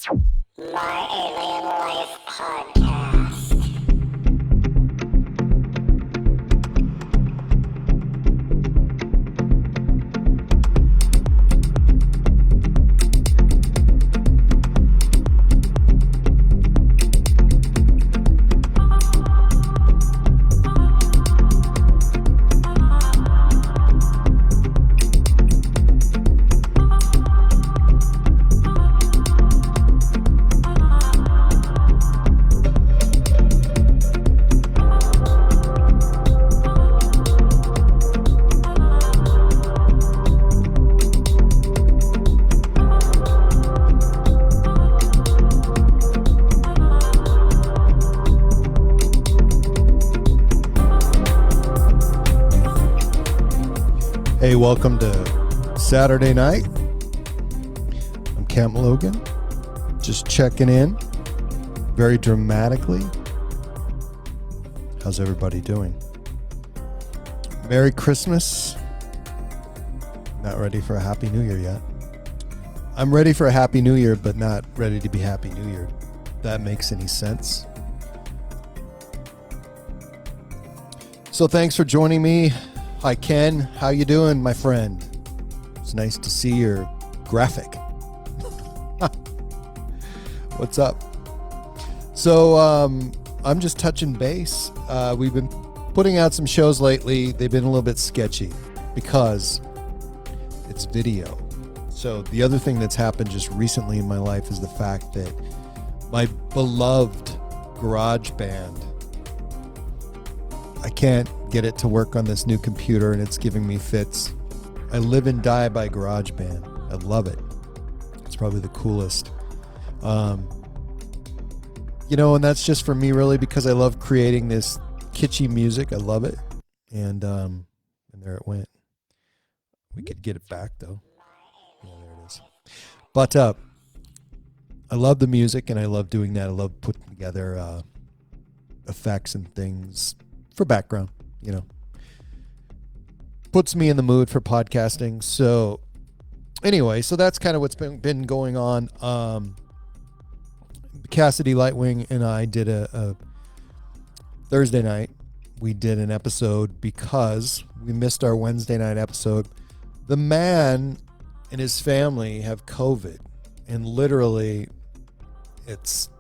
My Alien Life Podcast. Hey, welcome to Saturday night. I'm Camp Logan, just checking in very dramatically. How's everybody doing? Merry Christmas. Not ready for a Happy New Year yet. I'm ready for a Happy New Year, but not ready to be Happy New Year. If that makes any sense. So thanks for joining me. Hi, Ken. How you doing, my friend? It's nice to see your graphic. What's up? So I'm just touching base. We've been putting out some shows lately. They've been a little bit sketchy because it's video. So the other thing that's happened just recently in my life is the fact that my beloved GarageBand, I can't get it to work on this new computer and it's giving me fits. I live and die by GarageBand. I love it. It's probably the coolest. And that's just for me really because I love creating this kitschy music. I love it. And there it went. We could get it back though. Yeah, there it is. But I love the music and I love doing that. I love putting together effects and things for background. Puts me in the mood for podcasting. So anyway, so that's kind of what's been going on. Cassidy Lightwing and I did a Thursday night. We did an episode because we missed our Wednesday night episode. The man and his family have COVID, and literally it sounds,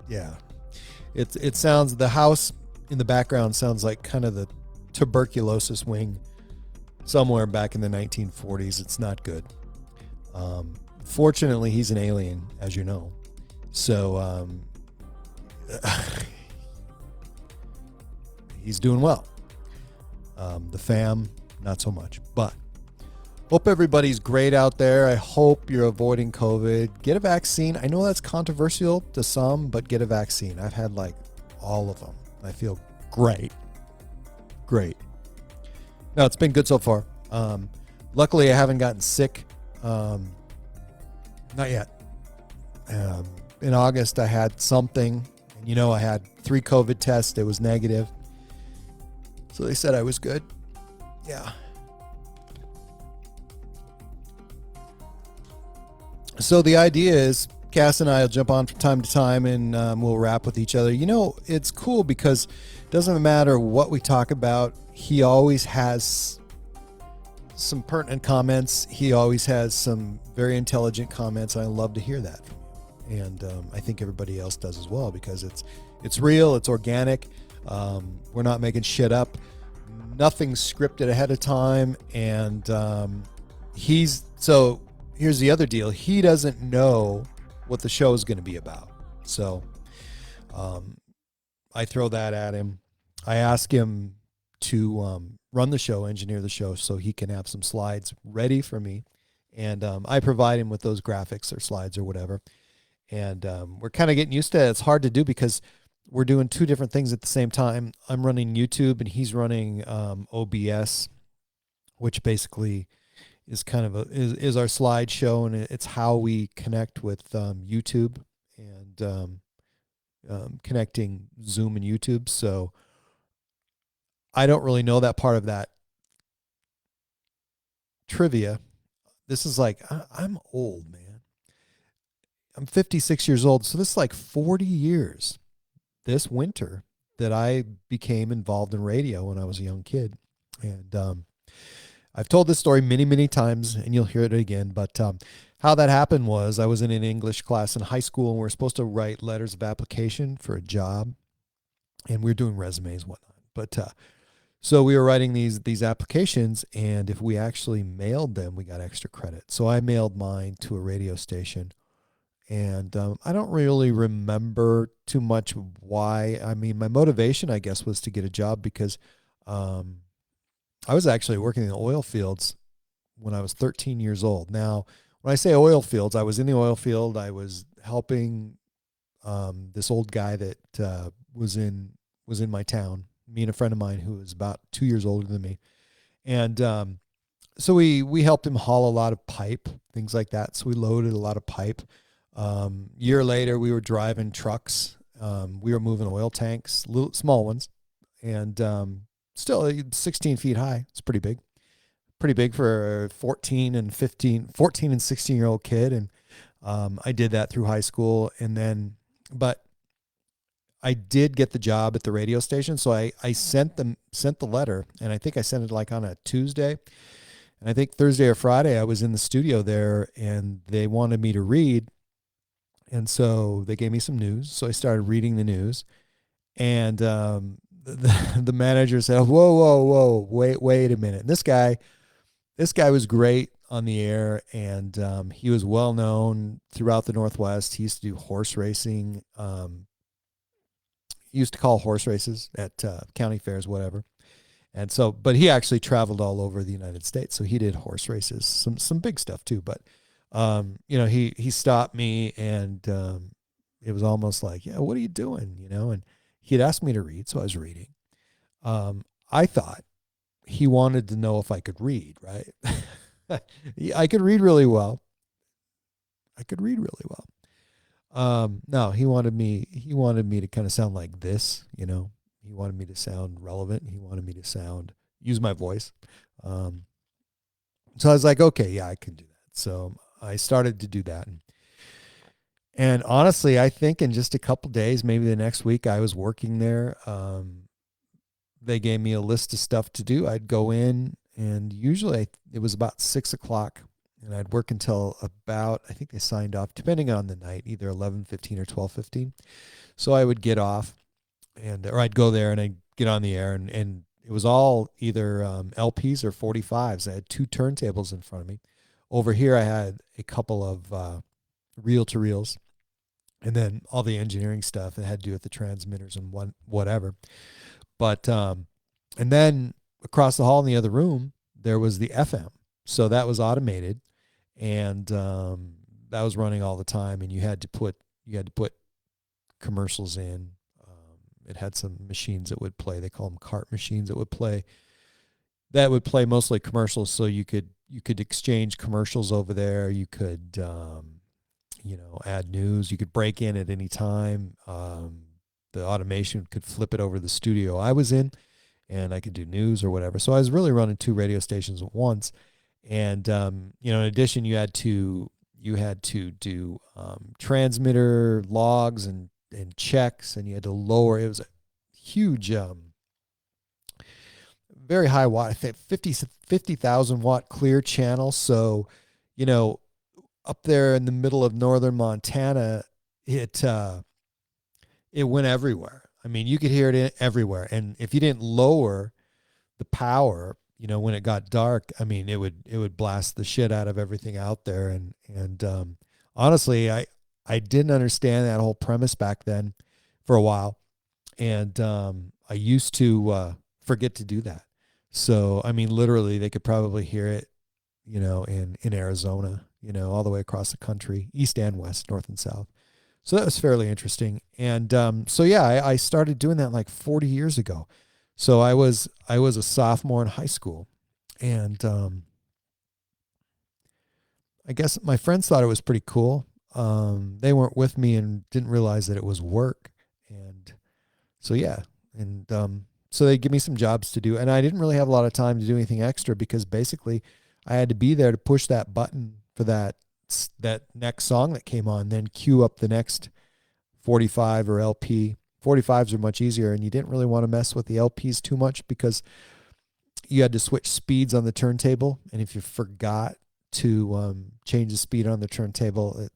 the house in the background sounds like kind of the tuberculosis wing somewhere back in the 1940s. It's not good. Fortunately, he's an alien, as you know. So he's doing well. The fam, not so much. But hope everybody's great out there. I hope you're avoiding COVID. Get a vaccine. I know that's controversial to some, but get a vaccine. I've had like all of them. I feel great. No, it's been good so far. Luckily, I haven't gotten sick. Not yet. In August, I had something. And I had 3 COVID tests. It was negative. So they said I was good. Yeah. So the idea is Cass and I will jump on from time to time and we'll rap with each other. It's cool because it doesn't matter what we talk about. He always has some pertinent comments. He always has some very intelligent comments. And I love to hear that from you. And I think everybody else does as well because it's real. It's organic. We're not making shit up. Nothing's scripted ahead of time. And so here's the other deal. He doesn't know what the show is going to be about. So I throw that at him. I ask him to run the show, engineer the show, so he can have some slides ready for me. And I provide him with those graphics or slides or whatever. And we're kind of getting used to it. It's hard to do because we're doing 2 different things at the same time. I'm running YouTube and he's running OBS, which basically is kind of is our slideshow, and it's how we connect with YouTube and connecting Zoom and YouTube. So I don't really know that part of that trivia. This is like, I'm old, man. I'm 56 years old. So this is like 40 years this winter that I became involved in radio when I was a young kid. And I've told this story many, many times, and you'll hear it again. But how that happened was I was in an English class in high school, and we were supposed to write letters of application for a job, and we were doing resumes and whatnot. But so we were writing these applications, and if we actually mailed them, we got extra credit. So I mailed mine to a radio station, and I don't really remember too much why. I mean, my motivation, I guess, was to get a job because I was actually working in the oil fields when I was 13 years old. Now, when I say oil fields, I was in the oil field. I was helping this old guy that was in my town. Me and a friend of mine who was about 2 years older than me, and so we helped him haul a lot of pipe, things like that. So we loaded a lot of pipe. Year later, we were driving trucks. We were moving oil tanks, little small ones, and still 16 feet high. It's pretty big. Pretty big for a 14 and 16-year-old kid. And I did that through high school. And then, but I did get the job at the radio station. So I sent the letter, and I think I sent it like on a Tuesday. And I think Thursday or Friday, I was in the studio there, and they wanted me to read. And so they gave me some news. So I started reading the news, and the manager said, whoa, wait a minute. And this guy was great on the air, and he was well known throughout the Northwest. He used to do horse racing. He used to call horse races at county fairs, whatever. And so, but he actually traveled all over the United States. So he did horse races, some big stuff too. But he stopped me, and it was almost like, yeah, what are you doing? And he had asked me to read, so I was reading. I thought he wanted to know if I could read, right? I could read really well. No, he wanted me to kind of sound like this, He wanted me to sound relevant. He wanted me to use my voice. So I was like, okay, yeah, I can do that. So I started to do that. And honestly, I think in just a couple days, maybe the next week, I was working there. They gave me a list of stuff to do. I'd go in, and usually it was about 6:00, and I'd work until about, I think they signed off, depending on the night, either 11:15 or 12:15. So I would get off, or I'd go there and I'd get on the air, and it was all either LPs or 45s. I had two turntables in front of me. Over here, I had a couple of reel-to-reels, and then all the engineering stuff that had to do with the transmitters and whatever. But and then across the hall in the other room, there was the FM. So that was automated, and that was running all the time. And you had to put commercials in. It had some machines that would play. They call them cart machines that would play. That would play mostly commercials. So you could exchange commercials over there. You could add news. You could break in at any time. The automation could flip it over to the studio I was in, and I could do news or whatever. So I was really running two radio stations at once. And in addition, you had to do transmitter logs and checks, and you had to lower. It was a huge, very high watt, I think 50,000 watt clear channel. So, up there in the middle of northern Montana, it went everywhere. I mean, you could hear it everywhere. And if you didn't lower the power, when it got dark, I mean, it would blast the shit out of everything out there. And honestly, I didn't understand that whole premise back then for a while. And I used to forget to do that. So, I mean, literally, they could probably hear it, in Arizona, all the way across the country, east and west, north and south. So that was fairly interesting. And so, yeah, I started doing that like 40 years ago. So I was a sophomore in high school. And I guess my friends thought it was pretty cool. They weren't with me and didn't realize that it was work. And so, yeah. And so they give me some jobs to do. And I didn't really have a lot of time to do anything extra because basically I had to be there to push that button for that that next song that came on, then cue up the next 45 or LP. 45s are much easier, and you didn't really want to mess with the LPs too much because you had to switch speeds on the turntable, and if you forgot to change the speed on the turntable, it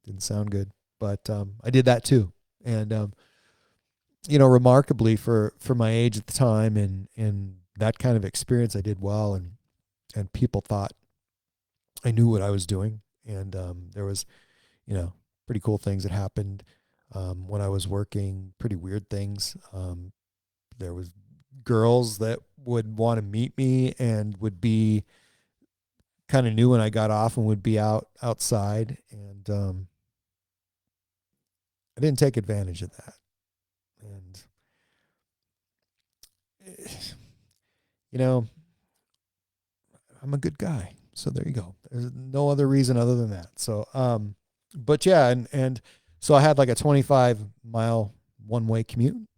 didn't sound good. But I did that too, and remarkably for my age at the time and that kind of experience, I did well, and people thought I knew what I was doing, and there was pretty cool things that happened when I was working, pretty weird things. There was girls that would want to meet me and would be kind of knew when I got off and would be outside, and I didn't take advantage of that. And I'm a good guy, so there you go. There's no other reason other than that. So but yeah, and so I had like a 25-mile one-way commute,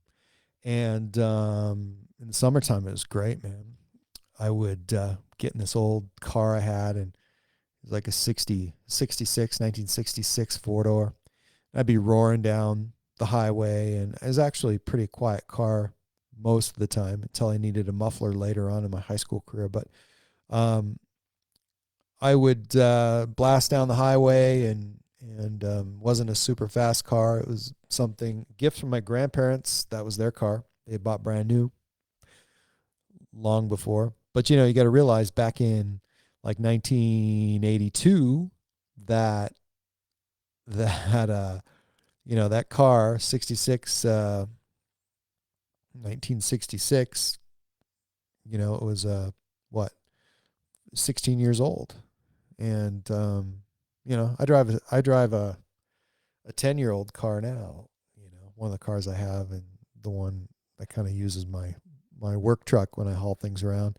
and in the summertime it was great, man. I would get in this old car I had, and it was like a 1966 four-door. I'd be roaring down the highway, and it was actually a pretty quiet car most of the time until I needed a muffler later on in my high school career. But I would blast down the highway, and wasn't a super fast car. It was something gift from my grandparents. That was their car. They had bought brand new long before. But you got to realize back in like 1982 that that car 1966, it was what 16 years old, and I drive a 10-year-old car now, one of the cars I have, and the one that kind of uses my work truck when I haul things around,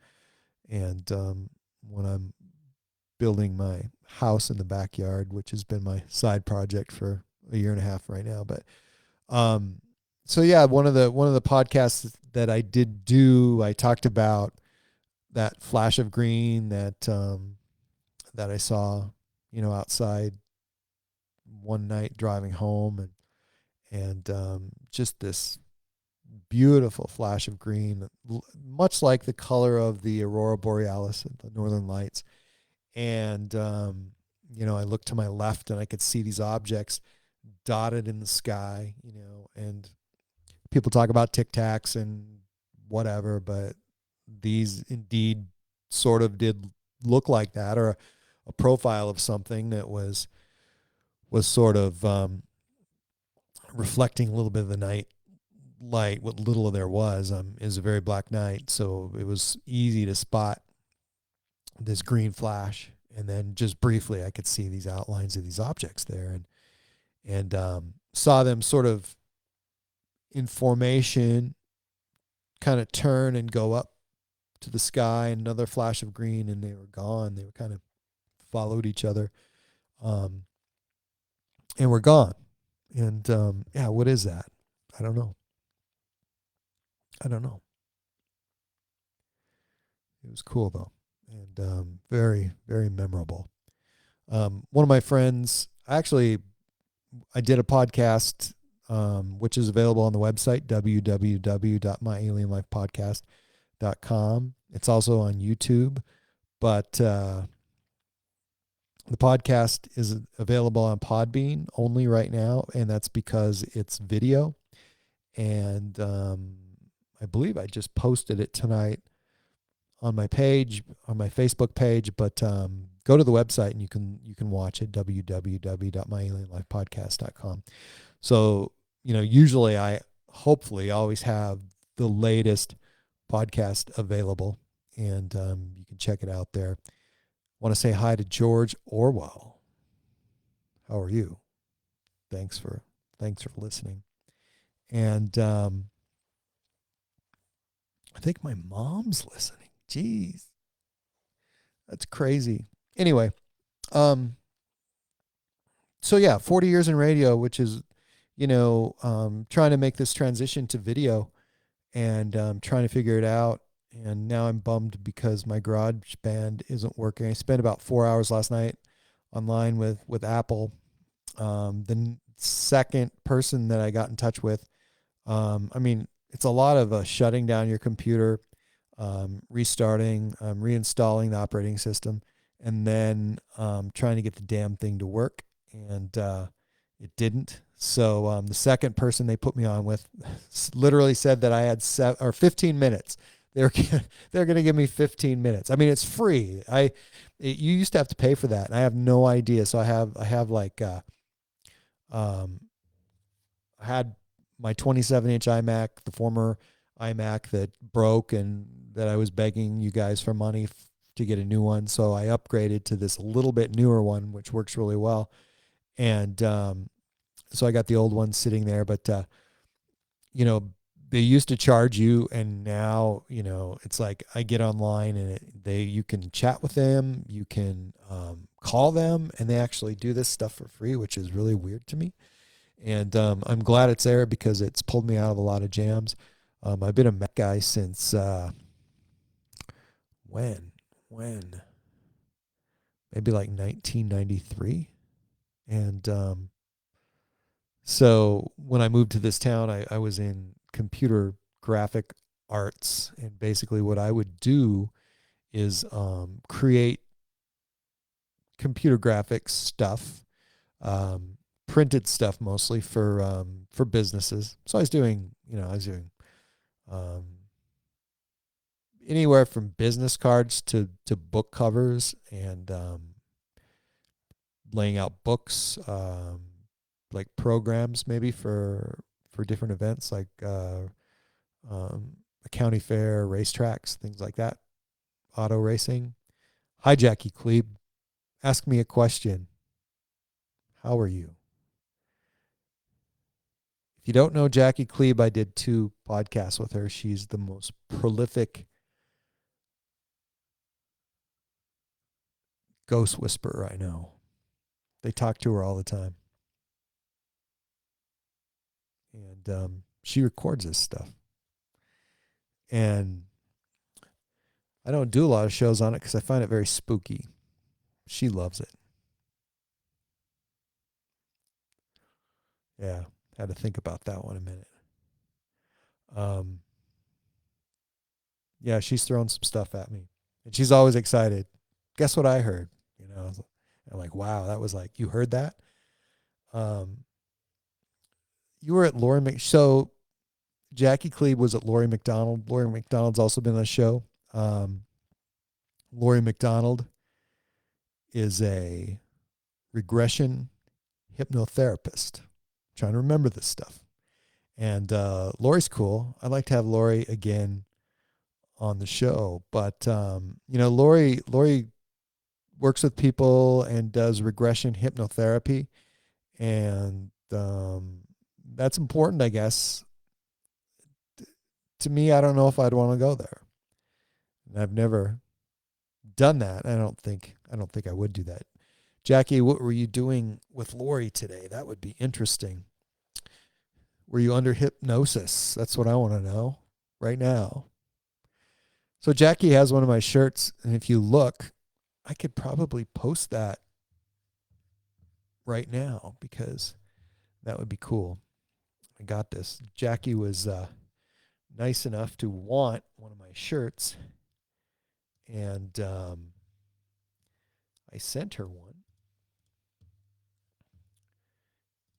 and when I'm building my house in the backyard, which has been my side project for a year and a half right now. But so yeah, one of the podcasts that I did do, I talked about that flash of green that I saw, outside one night driving home, and just this beautiful flash of green, much like the color of the aurora borealis, the northern lights. And I looked to my left, and I could see these objects dotted in the sky, and people talk about tic tacs and whatever, but these indeed sort of did look like that, or a profile of something that was sort of reflecting a little bit of the night light. What little there was is a very black night, so it was easy to spot this green flash, and then just briefly I could see these outlines of these objects there, and saw them sort of in formation kind of turn and go up to the sky, and another flash of green, and they were gone. They were kind of followed each other, and were gone. And what is that? I don't know. It was cool though, and very, very memorable. One of my friends, actually, I did a podcast, which is available on the website, www.myalienlifepodcast.com. It's also on YouTube, but the podcast is available on Podbean only right now, and that's because it's video. And I believe I just posted it tonight on my page, on my Facebook page, but go to the website and you can watch it, www.myalienlifepodcast.com. So, usually I hopefully always have the latest podcast available, and you can check it out there. I want to say hi to George Orwell. How are you? Thanks for listening. And I think my mom's listening. Jeez. That's crazy. Anyway, so yeah, 40 years in radio, which is, trying to make this transition to video, and trying to figure it out. And now I'm bummed because my garage band isn't working. I spent about 4 hours last night online with Apple. Second person that I got in touch with, I mean, it's a lot of shutting down your computer, restarting, reinstalling the operating system, and then trying to get the damn thing to work. And it didn't. So the second person they put me on with literally said that I had 15 minutes. They're going to give me 15 minutes. I mean, it's free. You used to have to pay for that, and I have no idea. So I have like um, I had my 27-inch iMac, the former iMac that broke, and that I was begging you guys for money to get a new one. So I upgraded to this little bit newer one, which works really well. And so I got the old one sitting there, but you know, they used to charge you, and now, you know, it's like I get online and you can chat with them, you can call them, and they actually do this stuff for free, which is really weird to me. And I'm glad it's there because it's pulled me out of a lot of jams. I've been a Mac guy since when? When? Maybe like 1993. And so when I moved to this town, I was in computer graphic arts. And basically, what I would do is create computer graphics stuff, printed stuff mostly for businesses. So I was doing um, anywhere from business cards to book covers, and laying out books, like programs maybe for different events, like a county fair, racetracks, things like that, auto racing. Hi, Jackie Klebe. Ask me a question. How are you? If you don't know Jackie Klebe, I did 2 podcasts with her. She's the most prolific ghost whisperer I know. They talk to her all the time. And she records this stuff. And I don't do a lot of shows on it because I find it very spooky. She loves it. Yeah, had to think about that one a minute. Um, yeah, she's throwing some stuff at me, and she's always excited. Guess what I heard? You know, I'm like, wow, that was like, you heard that? Um, you were at so Jackie Klebe was at Lori McDonald. Lori McDonald's also been on the show. Um, Lori McDonald is a regression hypnotherapist. I'm trying to remember this stuff. And Lori's cool. I'd like to have Lori again on the show. But Lori works with people and does regression hypnotherapy, and that's important, I guess. To me, I don't know if I'd want to go there. And I've never done that. I don't think I would do that. Jackie, what were you doing with Lori today? That would be interesting. Were you under hypnosis? That's what I want to know right now. So Jackie has one of my shirts, and if you look, I could probably post that right now because that would be cool. I got this. Jackie was nice enough to want one of my shirts, and I sent her one.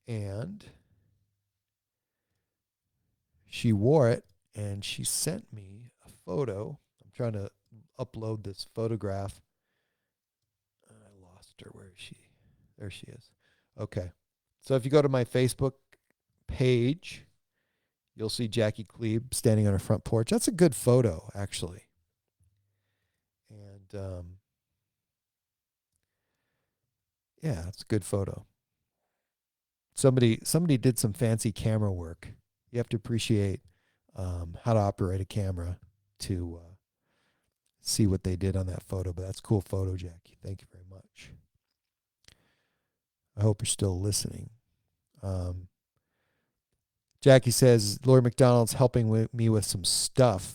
And she wore it, and she sent me a photo. I'm trying to upload this photograph. I lost her. Where is she? There she is. Okay. So if you go to my Facebook page, you'll see Jackie Klebe standing on her front porch. That's a good photo, actually. And yeah, it's a good photo. Somebody did some fancy camera work. You have to appreciate how to operate a camera to see what they did on that photo. But that's a cool photo, Jackie. Thank you very much. I hope you're still listening. Jackie says, Lori McDonald's helping me with some stuff.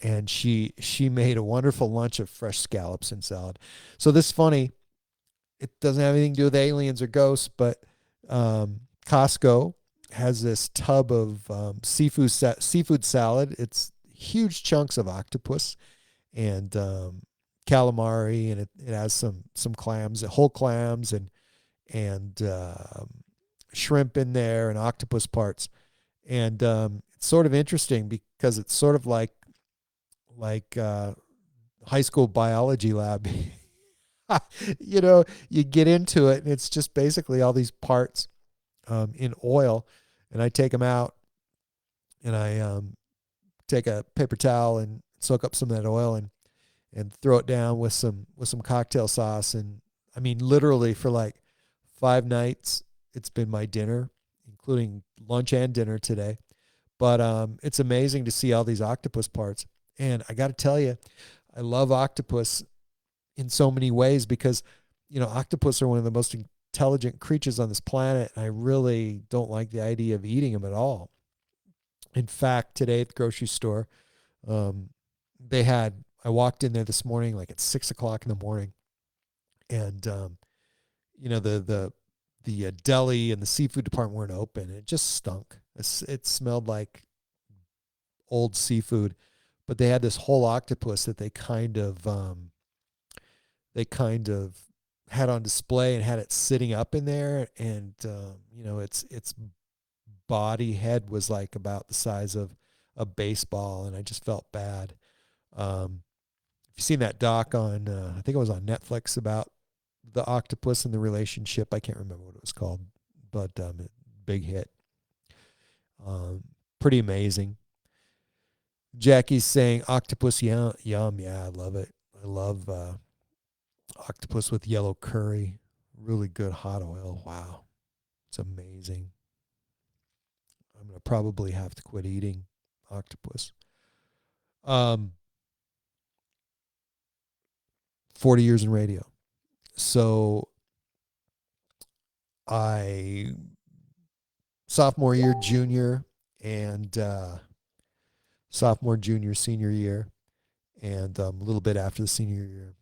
and she made a wonderful lunch of fresh scallops and salad. So this is funny. It doesn't have anything to do with aliens or ghosts, but Costco has this tub of seafood salad. It's huge chunks of octopus and calamari, and it has some clams, whole clams, and shrimp in there, and octopus parts. And it's sort of interesting because it's sort of like high school biology lab. You get into it, and it's just basically all these parts in oil, and I take them out, and I take a paper towel and soak up some of that oil and throw it down with some cocktail sauce. And I mean, literally for like 5 nights, it's been my dinner, including lunch and dinner today. But it's amazing to see all these octopus parts. And I got to tell you, I love octopus in so many ways because, octopus are one of the most intelligent creatures on this planet. And I really don't like the idea of eating them at all. In fact, today at the grocery store, um, I walked in there this morning, like at 6 o'clock in the morning, and, the deli and the seafood department weren't open. It just stunk. It smelled like old seafood, but they had this whole octopus that they kind of had on display and had it sitting up in there, and its body head was like about the size of a baseball, and I just felt bad. If you've seen that doc on, I think it was on Netflix about the octopus and the relationship, I can't remember what it was called, but big hit. Pretty amazing. Jackie's saying octopus, yum, yum. Yeah, I love it. I love octopus with yellow curry, really good hot oil. Wow, it's amazing. I'm gonna probably have to quit eating octopus. Um, 40 years in radio. So I sophomore year, junior, and sophomore, junior, senior year, and a little bit after the senior year,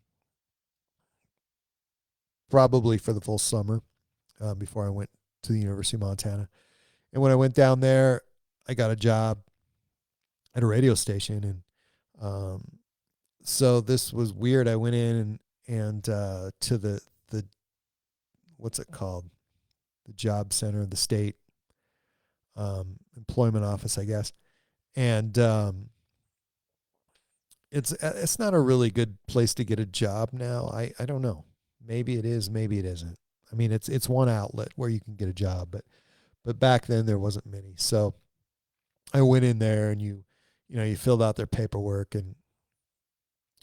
probably for the full summer before I went to the University of Montana. And when I went down there, I got a job at a radio station, and so this was weird. I went in and to the what's it called, the job center of the state employment office, I guess, and it's not a really good place to get a job now. I don't know. Maybe it is, maybe it isn't. I mean, it's one outlet where you can get a job, but back then there wasn't many. So I went in there, and you filled out their paperwork, and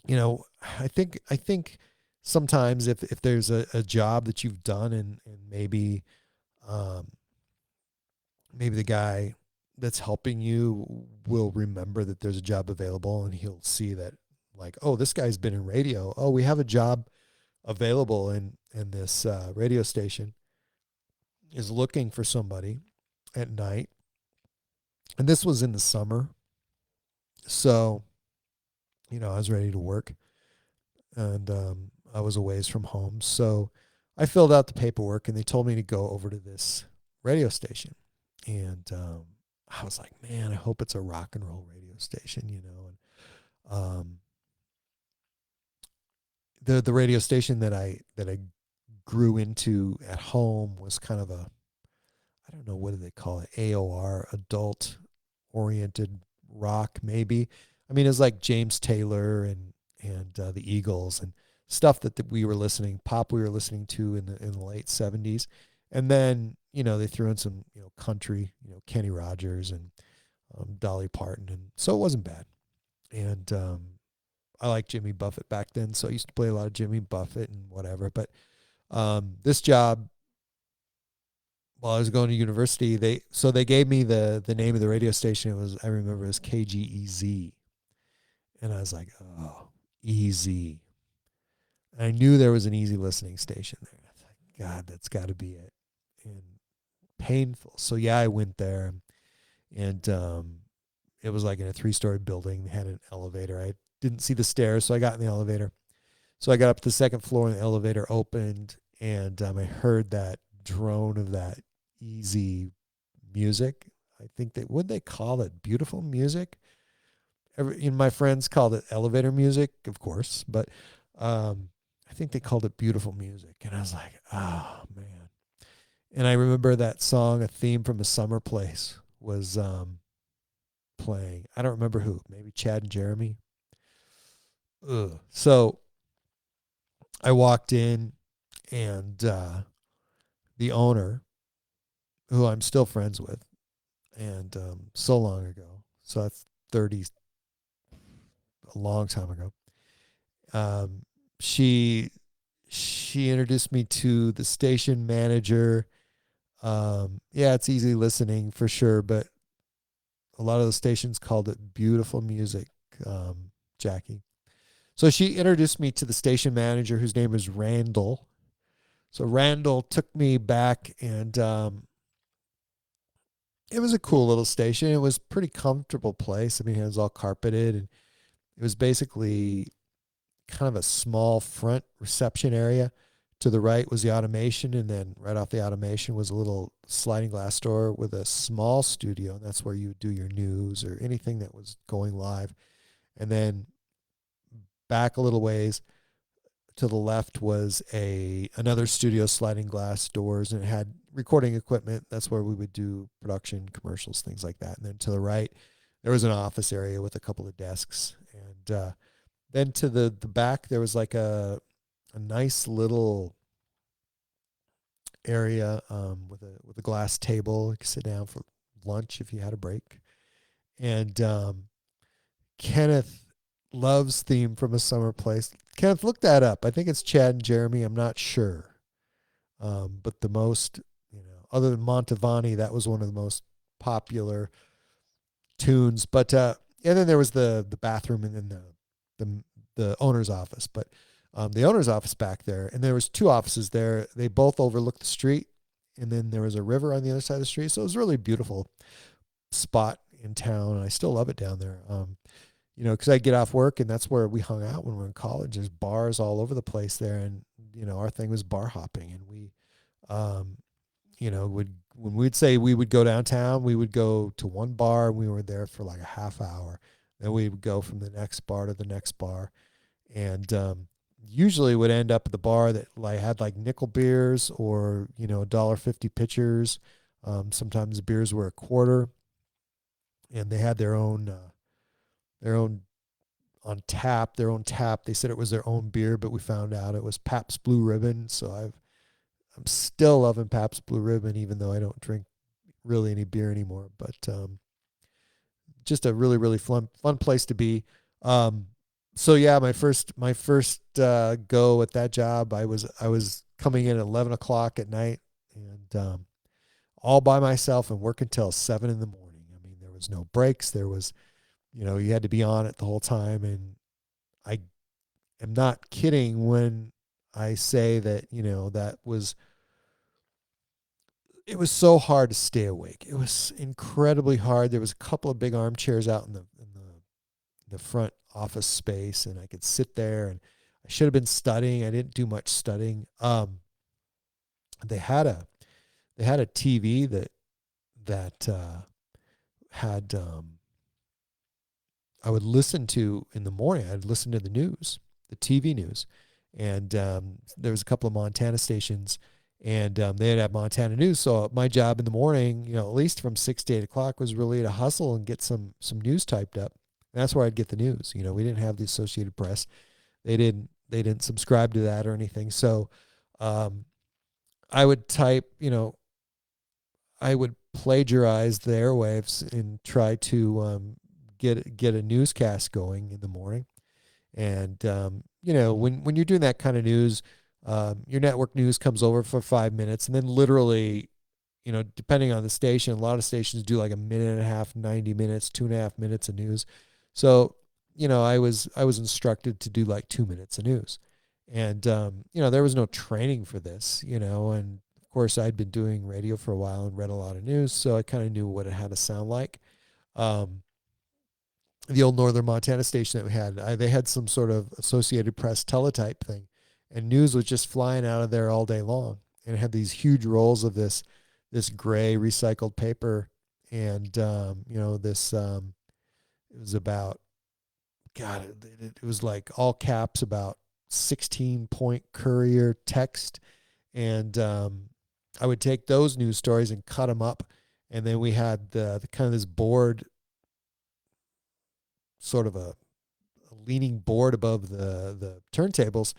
I think sometimes if there's a job that you've done, and um maybe the guy that's helping you will remember that there's a job available, and he'll see that, like, oh, this guy's been in radio. Oh, we have a job available, in this radio station is looking for somebody at night. And this was in the summer. So, I was ready to work, and I was a ways from home. So I filled out the paperwork, and they told me to go over to this radio station. And I was like, man, I hope it's a rock and roll radio station, And the radio station that I grew into at home was kind of I don't know, what do they call it? AOR, adult oriented rock, maybe. I mean, it's like James Taylor and the Eagles and stuff that we were pop we were listening to in the late 70s. And then, they threw in some, country, Kenny Rogers and Dolly Parton. And so it wasn't bad. And I liked Jimmy Buffett back then. So I used to play a lot of Jimmy Buffett and whatever. But this job, while I was going to university, they gave me the name of the radio station. I remember it was KGEZ. And I was like, oh, easy. And I knew there was an easy listening station there. I thought, God, that's got to be it. And painful. So yeah, I went there, and it was like in a 3-story building. They had an elevator. I didn't see the stairs, so I got in the elevator. So I got up to the second floor, and the elevator opened, and I heard that drone of that easy music. I think would they call it beautiful music? My friends called it elevator music, of course, but I think they called it beautiful music. And I was like, oh man. And I remember that song, a theme from a summer place, was playing. I don't remember who, maybe Chad and Jeremy. Ugh. So I walked in, and the owner, who I'm still friends with, and so long ago, so that's 30, a long time ago. Um, she she introduced me to the station manager. Yeah, it's easy listening for sure, but a lot of the stations called it beautiful music, Jackie. So she introduced me to the station manager, whose name is Randall. So Randall took me back, and it was a cool little station. It was a pretty comfortable place. I mean, it was all carpeted, and it was basically kind of a small front reception area. To the right was the automation, and then right off the automation was a little sliding glass door with a small studio, and that's where you would do your news or anything that was going live. And then back a little ways to the left was another studio, sliding glass doors, and it had recording equipment. That's where we would do production, commercials, things like that. And then to the right, there was an office area with a couple of desks. And then to the back, there was like a nice little area with a glass table. You could sit down for lunch if you had a break. And Kenneth Love's theme from a summer place. Kenneth, look that up. I think it's Chad and Jeremy. I'm not sure. But the most, other than Montavani, that was one of the most popular tunes. But and then there was the bathroom, and then the owner's office. But the owner's office back there, and there was 2 offices there. They both overlooked the street, and then there was a river on the other side of the street. So it was a really beautiful spot in town, and I still love it down there. Because I get off work, and that's where we hung out when we were in college. There's bars all over the place there, and our thing was bar hopping, and we, would when we'd say we would go downtown, we would go to one bar. And we were there for like a half hour, then we would go from the next bar to the next bar, and usually would end up at the bar that like had like nickel beers or $1.50 pitchers. Sometimes the beers were a quarter, and they had their own on tap, their own tap. They said it was their own beer, but we found out it was Pabst Blue Ribbon. So I'm still loving Pabst Blue Ribbon, even though I don't drink really any beer anymore. But just a really really fun place to be. So yeah, my first go at that job, I was coming in at 11 o'clock at night, and all by myself, and work until 7 in the morning. I mean, there was no breaks. There was you had to be on it the whole time. And I am not kidding when I say that, it was so hard to stay awake. It was incredibly hard. There was a couple of big armchairs out in the front office space, and I could sit there, and I should have been studying. I didn't do much studying. They had a TV that had I would listen to in the morning. I'd listen to the news, the TV news, and there was a couple of Montana stations, and they'd have Montana news. So my job in the morning, at least from 6 to 8 o'clock, was really to hustle and get some news typed up. And that's where I'd get the news. We didn't have the Associated Press. They didn't subscribe to that or anything. So I would type, I would plagiarize the airwaves and try to get a newscast going in the morning. And when you're doing that kind of news, your network news comes over for 5 minutes, and then literally, depending on the station, a lot of stations do like a minute and a half, 90 minutes, 2.5 minutes of news. So I was instructed to do like 2 minutes of news, and there was no training for this, and of course I'd been doing radio for a while and read a lot of news, so I kind of knew what it had to sound like. the old Northern Montana station that we had. They had some sort of Associated Press teletype thing, and news was just flying out of there all day long. And it had these huge rolls of this gray recycled paper, and this it was about God, it was like all caps about 16-point courier text, and I would take those news stories and cut them up, and then we had the kind of this board, sort of a leaning board above the turntables,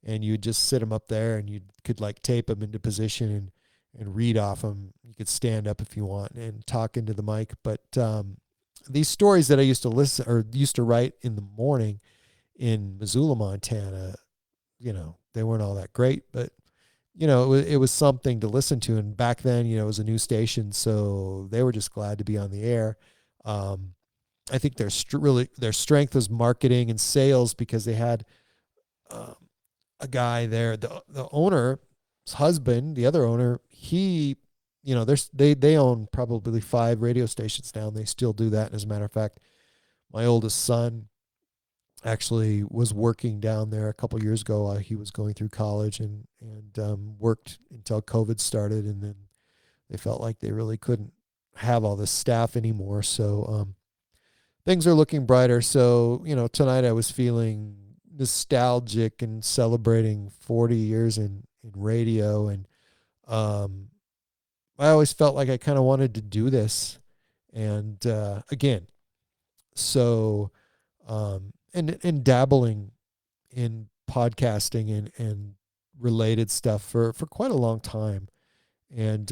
and you'd just sit them up there, and you could like tape them into position and read off them. You could stand up if you want and talk into the mic. But these stories that I used to listen or used to write in the morning in Missoula, Montana, they weren't all that great, but it was something to listen to. And back then, it was a new station, so they were just glad to be on the air. I think their strength was marketing and sales, because they had um, a guy there, the owner's husband, the other owner. He, they own probably 5 radio stations now, and they still do that. And as a matter of fact, my oldest son actually was working down there a couple years ago. He was going through college and worked until COVID started, and then they felt like they really couldn't have all this staff anymore. So things are looking brighter. So tonight I was feeling nostalgic and celebrating 40 years in radio, and I always felt like I kind of wanted to do this, and again, so and dabbling in podcasting and related stuff for quite a long time, and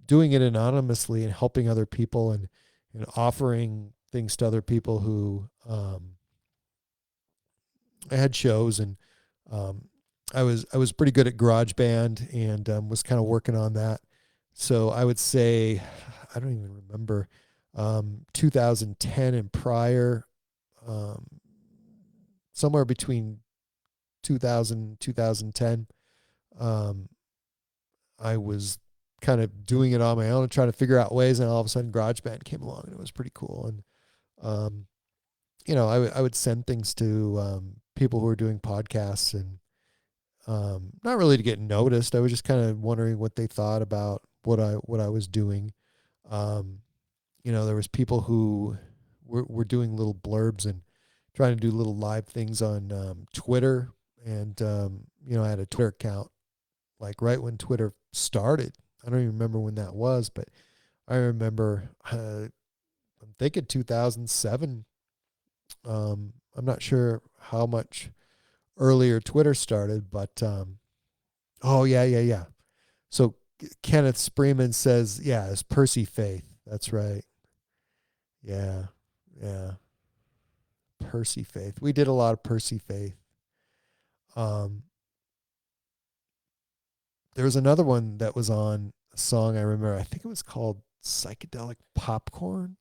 doing it anonymously and helping other people, and offering things to other people who I had shows, and I was pretty good at GarageBand, and was kind of working on that. So I would say, I don't even remember, 2010 and prior, um, somewhere between 2000 and 2010, I was kind of doing it on my own and trying to figure out ways, and all of a sudden GarageBand came along, and it was pretty cool. And I would send things to people who were doing podcasts, and not really to get noticed. I was just kind of wondering what they thought about what I was doing. There was people who were doing little blurbs and trying to do little live things on Twitter, and I had a Twitter account like right when Twitter started. I don't even remember when that was, but I remember I'm thinking 2007. I'm not sure how much earlier Twitter started, but oh yeah. So Kenneth Spreeman says, yeah, it's Percy Faith. That's right. Yeah, yeah, Percy Faith. We did a lot of Percy Faith. Um, there was another one that was on a song I remember. I think it was called Psychedelic Popcorn.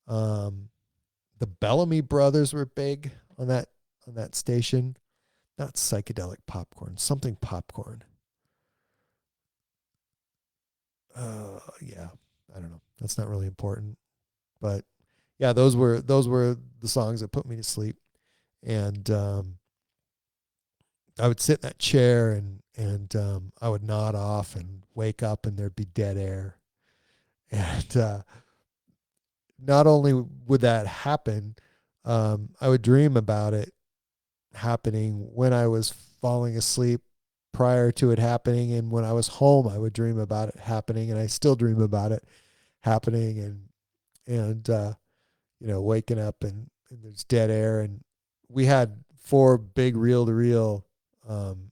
Um, the Bellamy Brothers were big on that station. Not Psychedelic Popcorn, something popcorn. Yeah, I don't know. That's not really important, but yeah, those were the songs that put me to sleep. And I would sit in that chair, and I would nod off and wake up, and there'd be dead air. And not only would that happen, I would dream about it happening when I was falling asleep prior to it happening, and when I was home I would dream about it happening, and I still dream about it happening, and waking up, and there's dead air. And we had 4 big reel-to-reel um,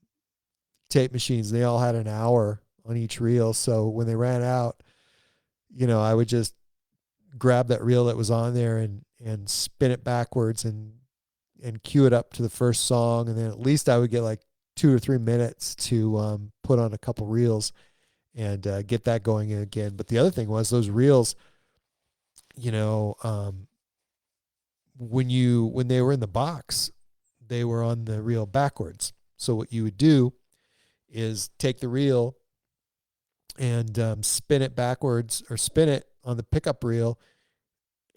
tape machines. They all had an hour on each reel, so when they ran out, I would just grab that reel that was on there and spin it backwards and cue it up to the first song, and then at least I would get like 2 or 3 minutes to put on a couple reels and get that going again. But the other thing was those reels, you know, um, when they were in the box, they were on the reel backwards. So what you would do is take the reel and spin it backwards, or spin it on the pickup reel,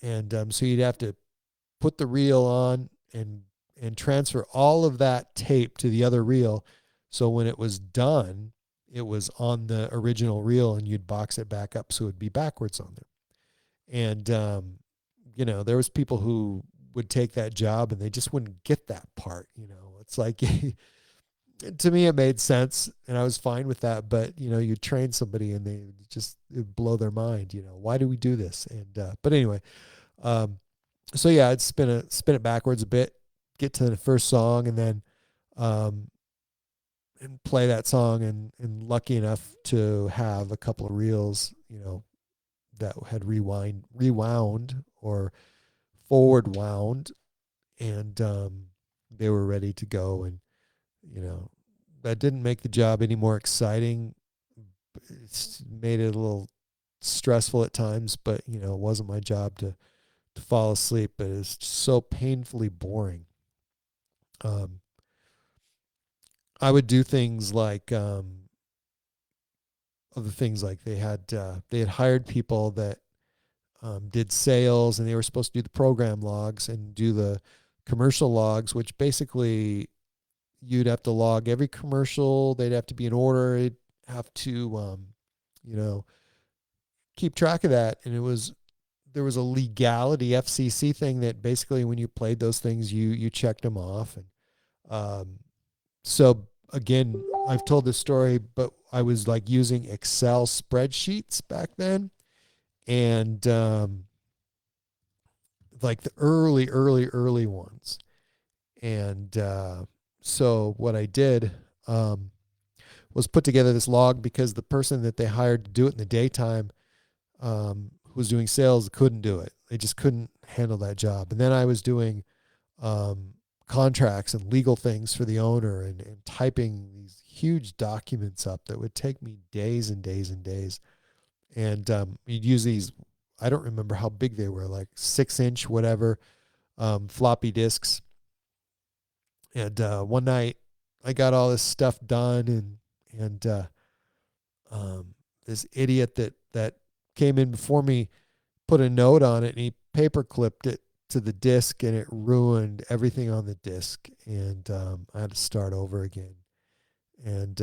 and so you'd have to put the reel on and transfer all of that tape to the other reel. So when it was done, it was on the original reel, and you'd box it back up so it'd be backwards on there. And there was people who would take that job and they just wouldn't get that part. It's like to me it made sense and I was fine with that. But you train somebody and they just it'd blow their mind. Why do we do this? And but anyway, so yeah, I'd spin it backwards a bit, get to the first song, and then and play that song, and lucky enough to have a couple of reels, that had rewound or forward wound, and they were ready to go. And that didn't make the job any more exciting. It's made it a little stressful at times, but it wasn't my job to fall asleep. But it's so painfully boring. I would do things like other things like they had hired people that did sales, and they were supposed to do the program logs and do the commercial logs, which basically you'd have to log every commercial. They'd have to be in order. They'd have to keep track of that. And there was a legality FCC thing that basically when you played those things, you checked them off. And so again, I've told this story, but I was like using Excel spreadsheets back then. And like the early ones. And so what I did was put together this log, because the person that they hired to do it in the daytime, who was doing sales, couldn't do it. They just couldn't handle that job. And then I was doing contracts and legal things for the owner, and typing these huge documents up that would take me days and days and days. And you'd use these, I don't remember how big they were, like 6-inch, whatever, floppy disks. And one night I got all this stuff done, and this idiot that came in before me put a note on it, and he paper clipped it to the disc, and it ruined everything on the disc. And I had to start over again. And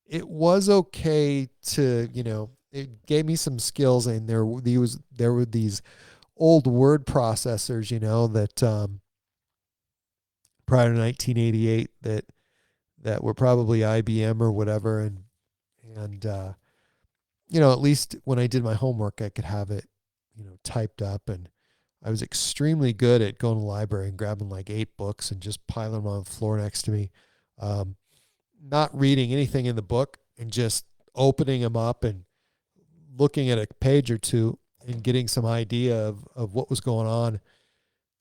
it was okay to, it gave me some skills. And there were these old word processors, that prior to 1988 that were probably IBM or whatever. And at least when I did my homework, I could have it, typed up. And I was extremely good at going to the library and grabbing like 8 books and just piling them on the floor next to me. Not reading anything in the book, and just opening them up and looking at a page or two and getting some idea of what was going on.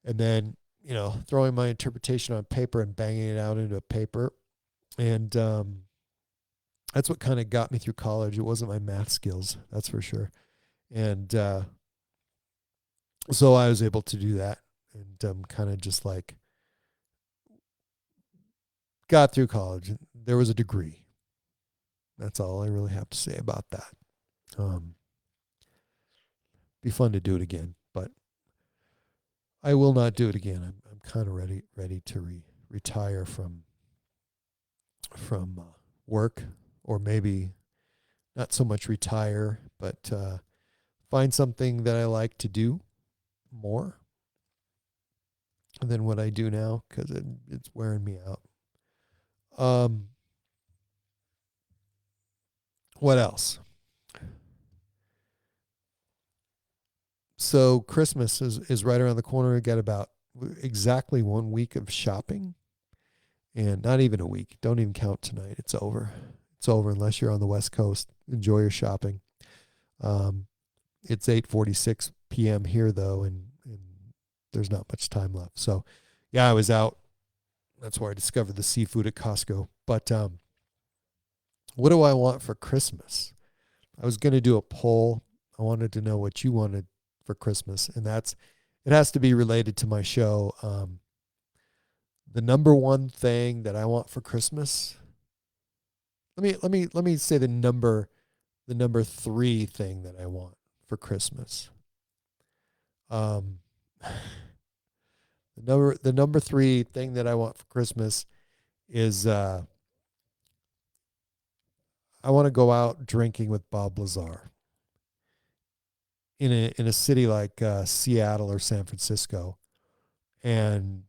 And then, throwing my interpretation on paper and banging it out into a paper. And that's what kind of got me through college. It wasn't my math skills, that's for sure. And so I was able to do that, and kind of just like got through college. There was a degree. That's all I really have to say about that. Be fun to do it again, but I will not do it again. I'm kind of ready to retire from work, or maybe not so much retire, but find something that I like to do more than what I do now, because it's wearing me out. What else? So Christmas is right around the corner. We got about exactly 1 week of shopping, and not even a week. Don't even count tonight. It's over. It's over unless you're on the West Coast. Enjoy your shopping. It's 8:46 p.m. here though, and there's not much time left. So, yeah, I was out. That's where I discovered the seafood at Costco. But what do I want for Christmas? I was going to do a poll. I wanted to know what you wanted for Christmas, and it has to be related to my show. The number one thing that I want for Christmas. Let me say the number 3 thing that I want for Christmas. The number three thing that I want for Christmas is I want to go out drinking with Bob Lazar in a city like Seattle or San Francisco, and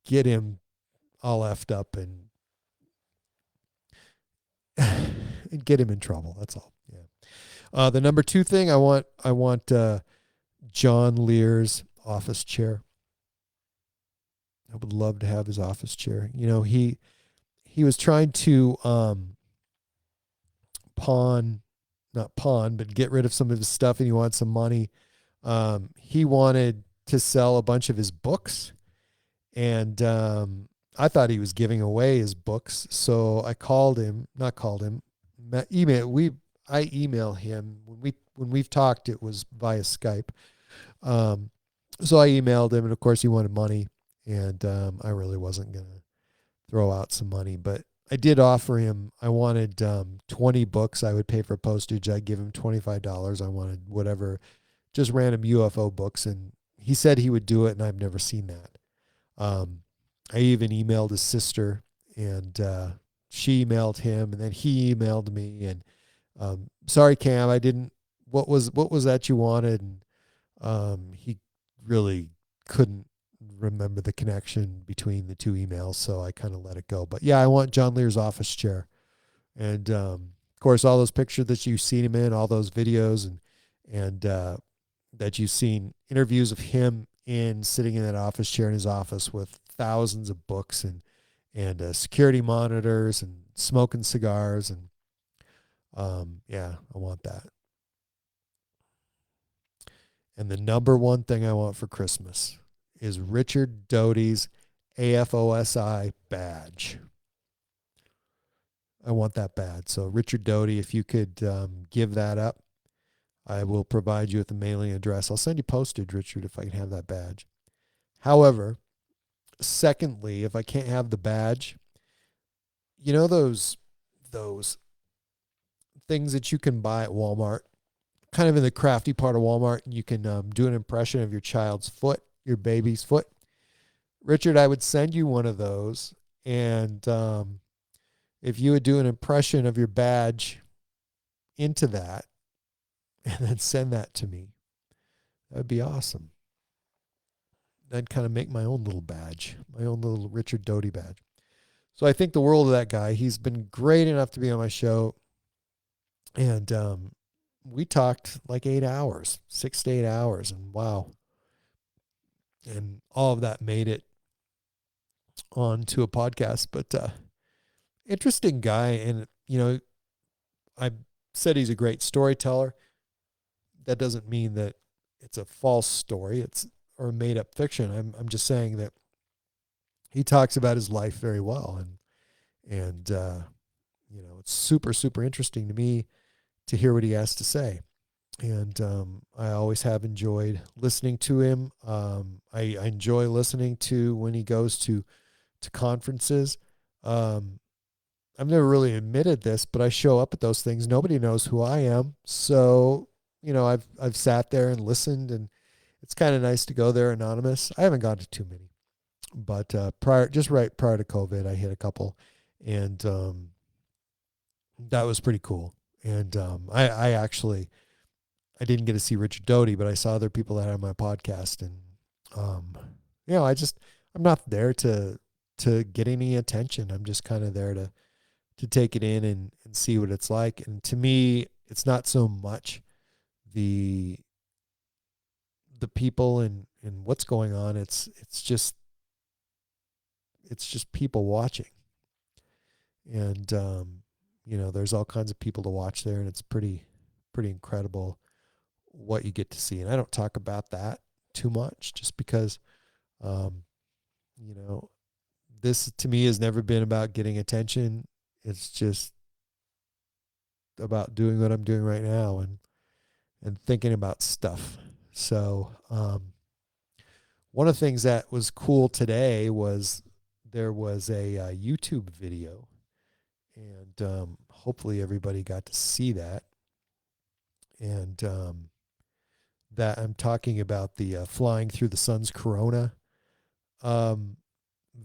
get him all effed up and get him in trouble. That's all. Yeah. The number two thing I want John Lears' office chair. I would love to have his office chair. He was trying to pawn, not pawn, but get rid of some of his stuff, and he wanted some money. He wanted to sell a bunch of his books, and I thought he was giving away his books. So I called him, not called him, I email him when we've talked. It was via Skype. So I emailed him, and of course he wanted money, and I really wasn't gonna throw out some money, but I did offer him. I wanted 20 books. I would pay for postage. I'd give him $25. I wanted whatever, just random UFO books, and he said he would do it, and I've never seen that. I even emailed his sister, and she emailed him, and then he emailed me, and sorry, Cam, I didn't. What was that you wanted? And he really couldn't remember the connection between the two emails, so I kind of let it go. But yeah, I want John Lear's office chair, and of course, all those pictures that you've seen him in, all those videos, and that you've seen interviews of him in sitting in that office chair in his office with thousands of books and security monitors and smoking cigars, and yeah, I want that. And the number one thing I want for Christmas is Richard Doty's AFOSI badge. I want that bad. So Richard Doty, if you could give that up, I will provide you with a mailing address. I'll send you postage, Richard, if I can have that badge. However, secondly, if I can't have the badge, you know those things that you can buy at Walmart, kind of in the crafty part of Walmart, and you can do an impression of your child's foot, your baby's foot. Richard, I would send you one of those, and if you would do an impression of your badge into that, and then send that to me, that would be awesome. I'd kind of make my own little badge, my own little Richard Doty badge. So I think the world of that guy. He's been great enough to be on my show, and we talked like 8 hours, 6 to 8 hours, and wow. And all of that made it onto a podcast. But interesting guy. And, I said he's a great storyteller. That doesn't mean that it's a false story. Or made up fiction. I'm just saying that he talks about his life very well. And it's super, super interesting to me to hear what he has to say. And I always have enjoyed listening to him. I enjoy listening to when he goes to conferences. I've never really admitted this, but I show up at those things. Nobody knows who I am, so I've sat there and listened, and it's kind of nice to go there anonymous. I haven't gone to too many, but right prior to COVID, I hit a couple, and that was pretty cool. And I actually I didn't get to see Richard Doty, but I saw other people that had on my podcast, and I'm not there to get any attention. I'm just kind of there to take it in and see what it's like. And to me, it's not so much the people and what's going on. It's just people watching, and there's all kinds of people to watch there, and it's pretty incredible what you get to see. And I don't talk about that too much, just because this to me has never been about getting attention. It's just about doing what I'm doing right now and thinking about stuff. So one of the things that was cool today was there was a YouTube video, and hopefully everybody got to see that. And that I'm talking about the flying through the sun's corona um,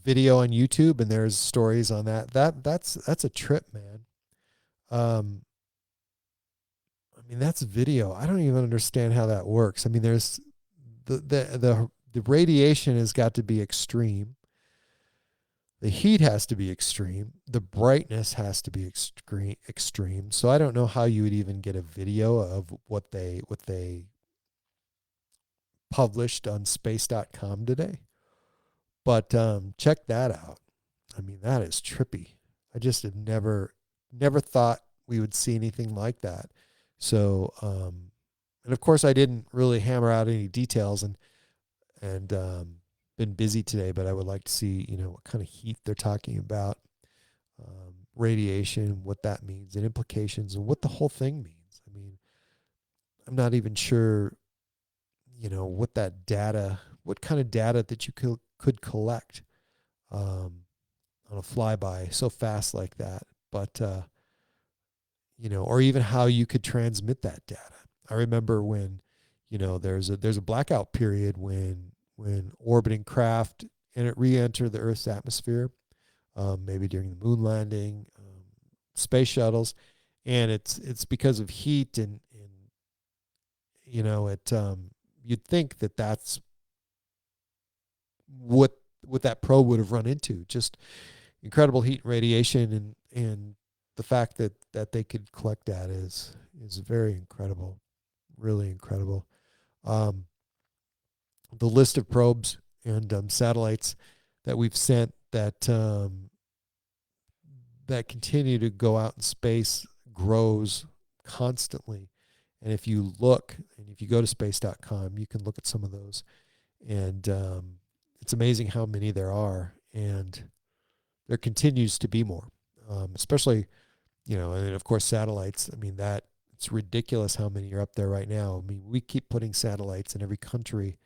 video on YouTube, and there's stories on that. That's a trip, man. Um, I mean, that's video. I don't even understand how that works. I mean, there's the radiation has got to be extreme. The heat has to be extreme. The brightness has to be extreme. So I don't know how you would even get a video of what they published on space.com today. But check that out. I mean, that is trippy. I just have never thought we would see anything like that. So and of course I didn't really hammer out any details, and been busy today, but I would like to see, what kind of heat they're talking about, radiation, what that means, and implications, and what the whole thing means. I mean, I'm not even sure, what kind of data that you could collect um, on a flyby so fast like that, but or even how you could transmit that data. I remember when, there's a blackout period when orbiting craft and it re-enter the Earth's atmosphere, maybe during the moon landing, space shuttles, and it's because of heat and it you'd think that that's what that probe would have run into, just incredible heat and radiation, and the fact that they could collect that is very incredible, really incredible. Um, the list of probes and satellites that we've sent that continue to go out in space grows constantly. And if you look, and if you go to space.com, you can look at some of those. And it's amazing how many there are. And there continues to be more, especially, and of course, satellites. I mean, it's ridiculous how many are up there right now. I mean, we keep putting satellites in every country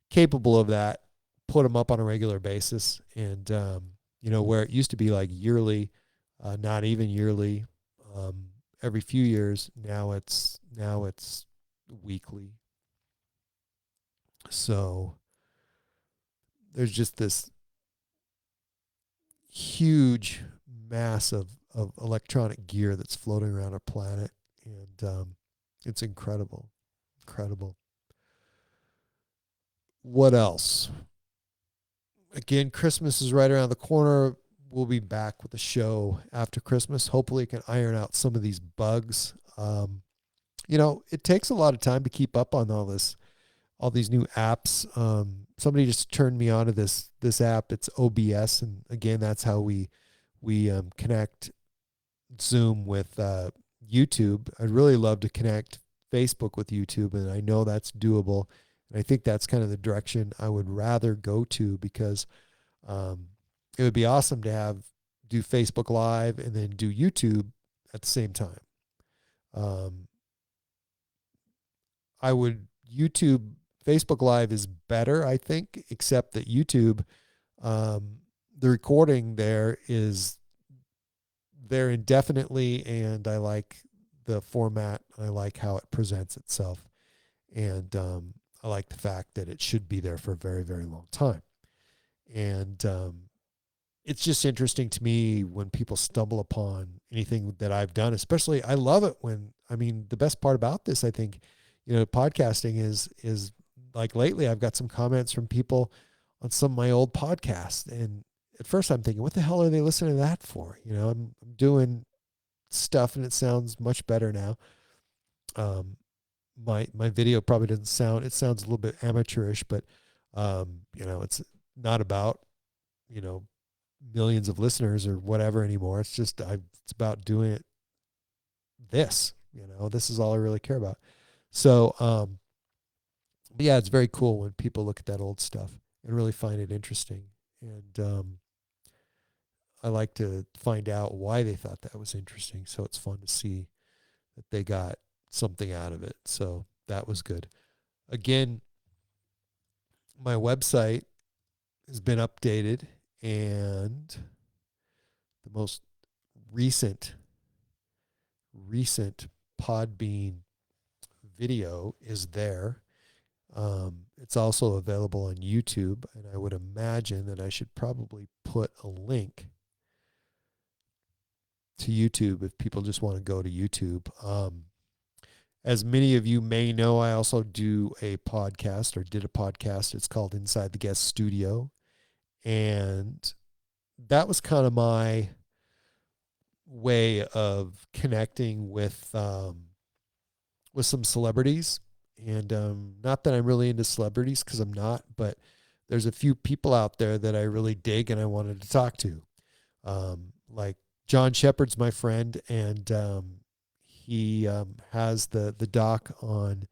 capable of that, put them up on a regular basis. And, where it used to be like yearly, not even yearly, every few years, now it's weekly. So there's just this huge mass of electronic gear that's floating around our planet. And it's incredible. Incredible. What else? Again, Christmas is right around the corner. We'll be back with a show after Christmas. Hopefully, it can iron out some of these bugs. It takes a lot of time to keep up on all these new apps. Somebody just turned me on to this app. It's OBS, and again, that's how we connect Zoom with YouTube. I'd really love to connect Facebook with YouTube, and I know that's doable. And I think that's kind of the direction I would rather go to, because it would be awesome to do Facebook Live and then do YouTube at the same time. I would YouTube Facebook Live is better, I think, except that YouTube, the recording there is there indefinitely, and I like the format. I like how it presents itself, and I like the fact that it should be there for a very, very long time. And it's just interesting to me when people stumble upon anything that I've done. Especially, I love it the best part about this, I think, podcasting is like lately I've got some comments from people on some of my old podcasts, and at first I'm thinking, what the hell are they listening to that for? I'm doing stuff and it sounds much better now. My video probably doesn't sound, it sounds a little bit amateurish, but it's not about, millions of listeners or whatever anymore. It's just, it's about doing it. This is all I really care about. So, but yeah, it's very cool when people look at that old stuff and really find it interesting. And I like to find out why they thought that was interesting. So it's fun to see that they got something out of it. So that was good. Again, my website has been updated, and the most recent Podbean video is there. It's also available on YouTube, and I would imagine that I should probably put a link to YouTube if people just want to go to YouTube. As many of you may know, I also do a podcast, or did a podcast. It's called Inside the Guest Studio. And that was kind of my way of connecting with some celebrities. And not that I'm really into celebrities, because I'm not, but there's a few people out there that I really dig and I wanted to talk to. Like John Shepard's my friend, and he has the doc on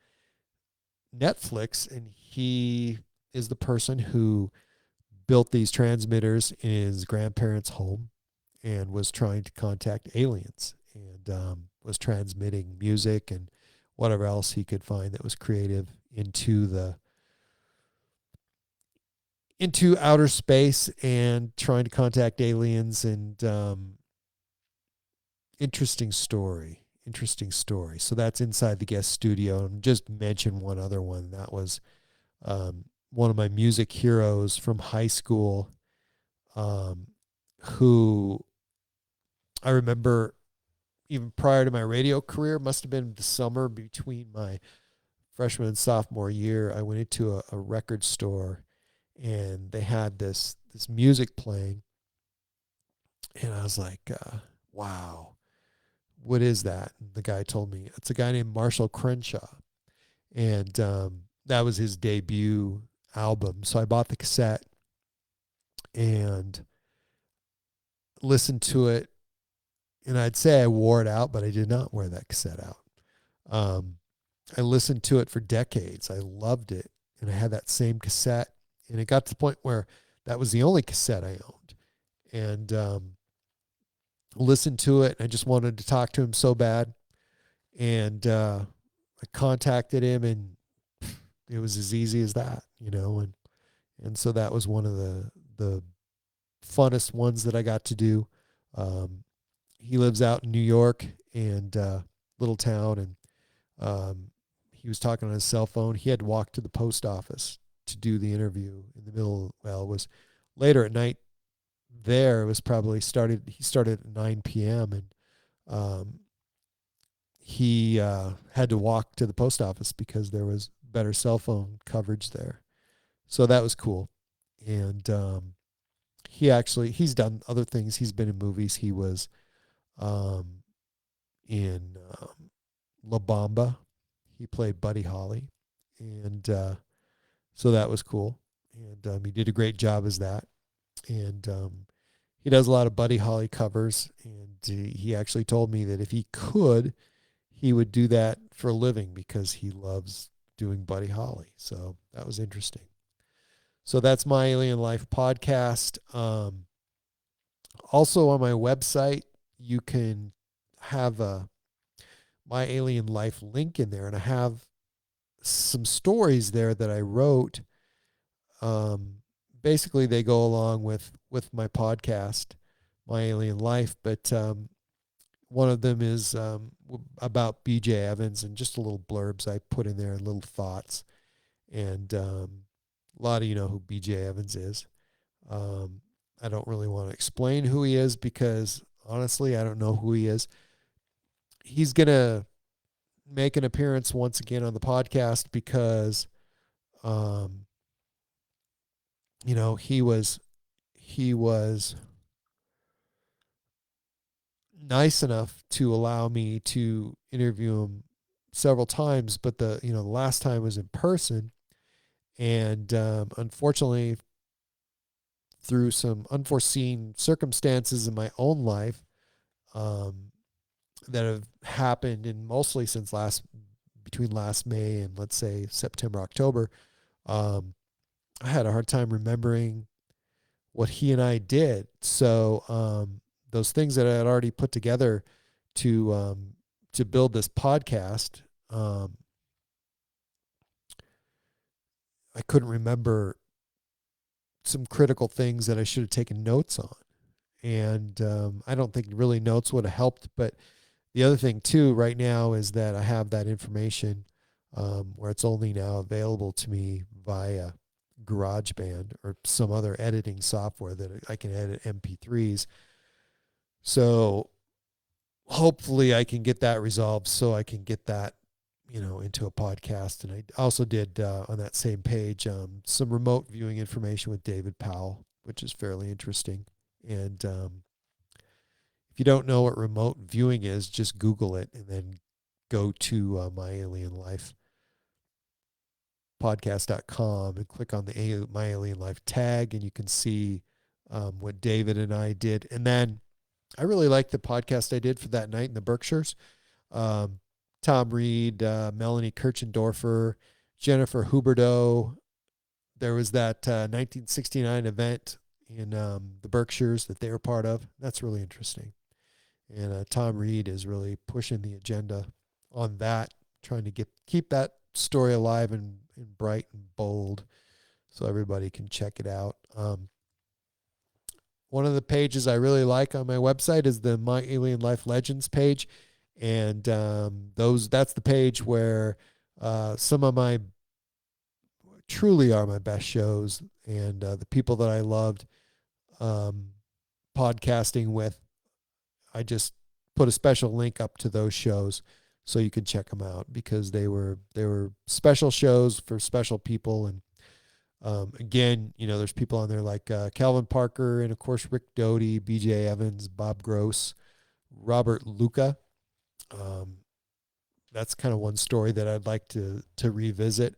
Netflix, and he is the person who built these transmitters in his grandparents' home and was trying to contact aliens, and was transmitting music and whatever else he could find that was creative into outer space and trying to contact aliens. And interesting story. So that's Inside the Guest Studio. And just mention one other one. That was one of my music heroes from high school, who I remember even prior to my radio career, must have been the summer between my freshman and sophomore year. I went into a record store, and they had this music playing, and I was like, wow, what is that? And the guy told me it's a guy named Marshall Crenshaw, and that was his debut album. So I bought the cassette and listened to it, and I'd say I wore it out, but I did not wear that cassette out. I listened to it for decades. I loved it, and I had that same cassette, and it got to the point where that was the only cassette I owned, and listened to it, and I just wanted to talk to him so bad, and I contacted him, and it was as easy as that, and so that was one of the funnest ones that I got to do. He lives out in New York, and little town, and he was talking on his cell phone. He had to walk to the post office to do the interview in the middle. Well, it was later at night there. It was probably he started at 9 p.m. and he had to walk to the post office because there was better cell phone coverage there. So that was cool. And he's done other things. He's been in movies. He was in La Bamba. He played Buddy Holly, and so that was cool. And he did a great job as that. And he does a lot of Buddy Holly covers, and he actually told me that if he could, he would do that for a living because he loves doing Buddy Holly. So that was interesting. So that's my Alien Life podcast. Also on my website, you can have a My Alien Life link in there, and I have some stories there that I wrote. Basically, they go along with my podcast, My Alien Life, but one of them is about B.J. Evans, and just a little blurbs I put in there, little thoughts. And a lot of you know who B.J. Evans is. I don't really want to explain who he is because, honestly, I don't know who he is. He's going to make an appearance once again on the podcast because, he was nice enough to allow me to interview him several times, but the last time was in person, and unfortunately, through some unforeseen circumstances in my own life that have happened, and mostly since between last May and let's say September, October, I had a hard time remembering what he and I did. So those things that I had already put together to build this podcast, I couldn't remember some critical things that I should have taken notes on. And I don't think really notes would have helped. But the other thing too right now is that I have that information where it's only now available to me via GarageBand or some other editing software that I can edit MP3s. So hopefully I can get that resolved so I can get that, into a podcast. And I also did on that same page some remote viewing information with David Powell, which is fairly interesting. And if you don't know what remote viewing is, just Google it and then go to My Alien Life podcast.com and click on the My Alien Life tag, and you can see what David and I did. And then I really liked the podcast I did for that night in the Berkshires. Tom Reed, Melanie Kirchendorfer, Jennifer Huberdeau. There was that 1969 event in the Berkshires that they were part of. That's really interesting. And Tom Reed is really pushing the agenda on that, trying to keep that story alive and bright and bold so everybody can check it out. One of the pages I really like on my website is the My Alien Life Legends page. And that's the page where some of my truly are my best shows, and the people that I loved podcasting with, I just put a special link up to those shows so you can check them out, because they were special shows for special people. And again, there's people on there like Calvin Parker, and of course Rick Doty, BJ Evans, Bob Gross, Robert Luca. That's kind of one story that I'd like to revisit.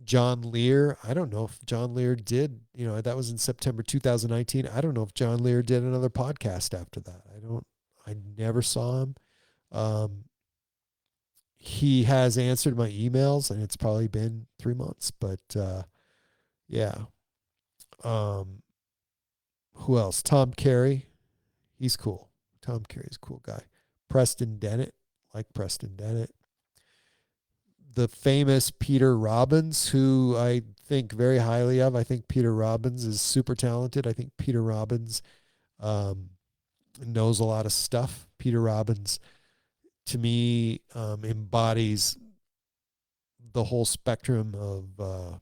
John Lear. I don't know if John Lear did, that was in September 2019. I don't know if John Lear did another podcast after that. I never saw him. He has answered my emails, and it's probably been 3 months, but yeah. Who else? Tom Carey. He's cool. Tom Carey's a cool guy. Preston Dennett. Like Preston Dennett. The famous Peter Robbins, who I think very highly of. I think Peter Robbins is super talented. I think Peter Robbins knows a lot of stuff. Peter Robbins, to me, embodies the whole spectrum of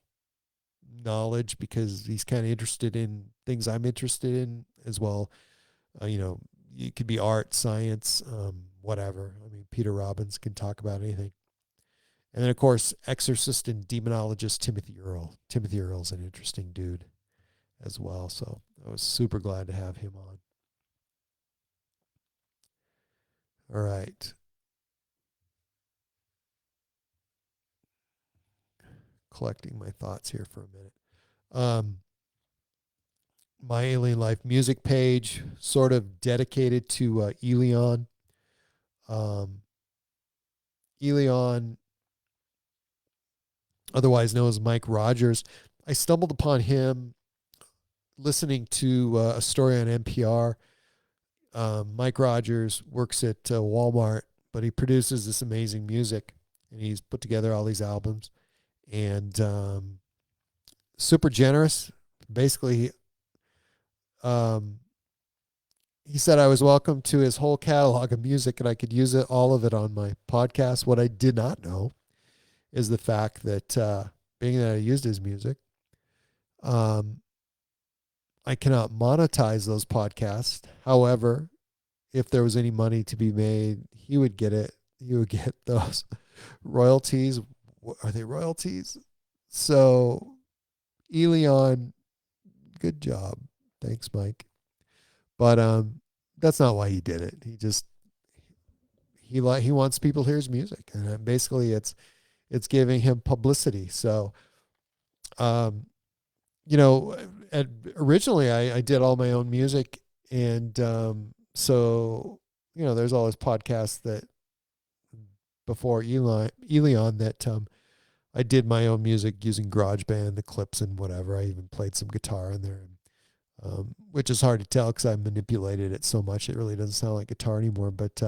knowledge, because he's kind of interested in things I'm interested in as well. It could be art, science, whatever. I mean, Peter Robbins can talk about anything. And then, of course, exorcist and demonologist Timothy Earle. Timothy Earle's an interesting dude as well. So I was super glad to have him on. All right. Collecting my thoughts here for a minute. My Alien Life music page, sort of dedicated to Elion. Elion, otherwise known as Mike Rogers. I stumbled upon him listening to a story on NPR. Mike Rogers works at Walmart, but he produces this amazing music, and he's put together all these albums, and super generous. Basically, he said I was welcome to his whole catalog of music, and I could use all of it on my podcast. What I did not know is the fact that being that I used his music, I cannot monetize those podcasts. However, if there was any money to be made, he would get it. He would get those royalties. Are they royalties? So, Elion, good job. Thanks, Mike. But that's not why he did it. He wants people to hear his music, and basically it's giving him publicity. So, originally I did all my own music, and so there's all this podcasts that before Elion that I did my own music using GarageBand, the clips and whatever. I even played some guitar in there, which is hard to tell because I manipulated it so much it really doesn't sound like guitar anymore. But